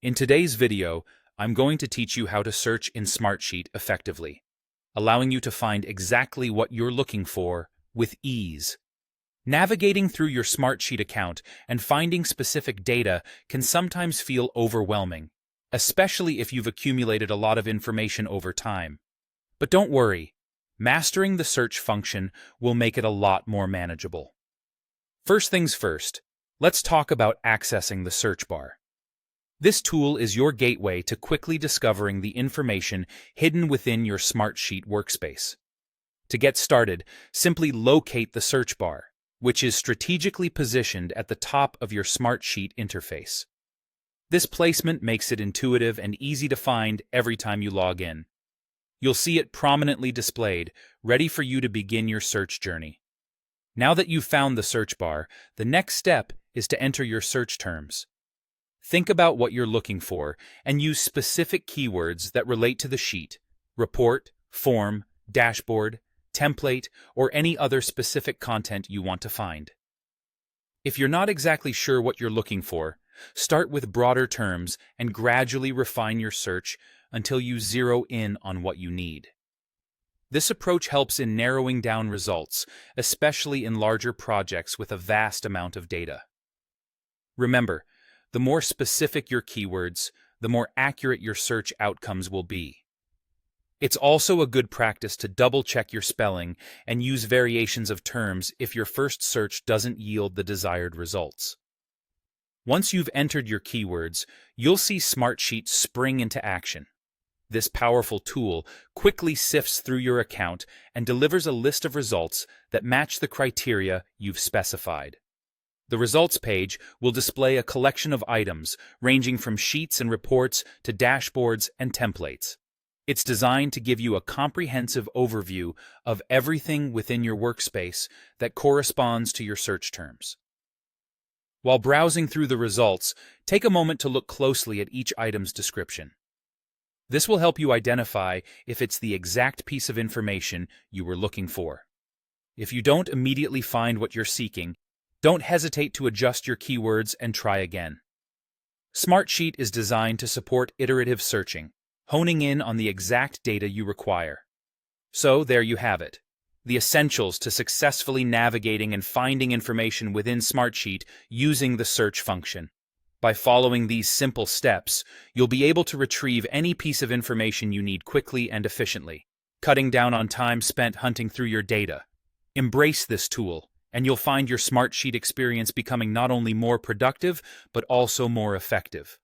In today's video, I'm going to teach you how to search in Smartsheet effectively, allowing you to find exactly what you're looking for with ease. Navigating through your Smartsheet account and finding specific data can sometimes feel overwhelming, especially if you've accumulated a lot of information over time. But don't worry, mastering the search function will make it a lot more manageable. First things first, let's talk about accessing the search bar. This tool is your gateway to quickly discovering the information hidden within your Smartsheet workspace. To get started, simply locate the search bar, which is strategically positioned at the top of your Smartsheet interface. This placement makes it intuitive and easy to find every time you log in. You'll see it prominently displayed, ready for you to begin your search journey. Now that you've found the search bar, the next step is to enter your search terms. Think about what you're looking for and use specific keywords that relate to the sheet: report, form, dashboard, template, or any other specific content you want to find. If you're not exactly sure what you're looking for, start with broader terms and gradually refine your search until you zero in on what you need. This approach helps in narrowing down results, especially in larger projects with a vast amount of data. Remember, the more specific your keywords, the more accurate your search outcomes will be. It's also a good practice to double-check your spelling and use variations of terms if your first search doesn't yield the desired results. Once you've entered your keywords, you'll see Smartsheet spring into action. This powerful tool quickly sifts through your account and delivers a list of results that match the criteria you've specified. The results page will display a collection of items ranging from sheets and reports to dashboards and templates. It's designed to give you a comprehensive overview of everything within your workspace that corresponds to your search terms. While browsing through the results, take a moment to look closely at each item's description. This will help you identify if it's the exact piece of information you were looking for. If you don't immediately find what you're seeking, don't hesitate to adjust your keywords and try again. Smartsheet is designed to support iterative searching, honing in on the exact data you require. So there you have it, the essentials to successfully navigating and finding information within Smartsheet using the search function. By following these simple steps, you'll be able to retrieve any piece of information you need quickly and efficiently, cutting down on time spent hunting through your data. Embrace this tool, and you'll find your Smartsheet experience becoming not only more productive, but also more effective.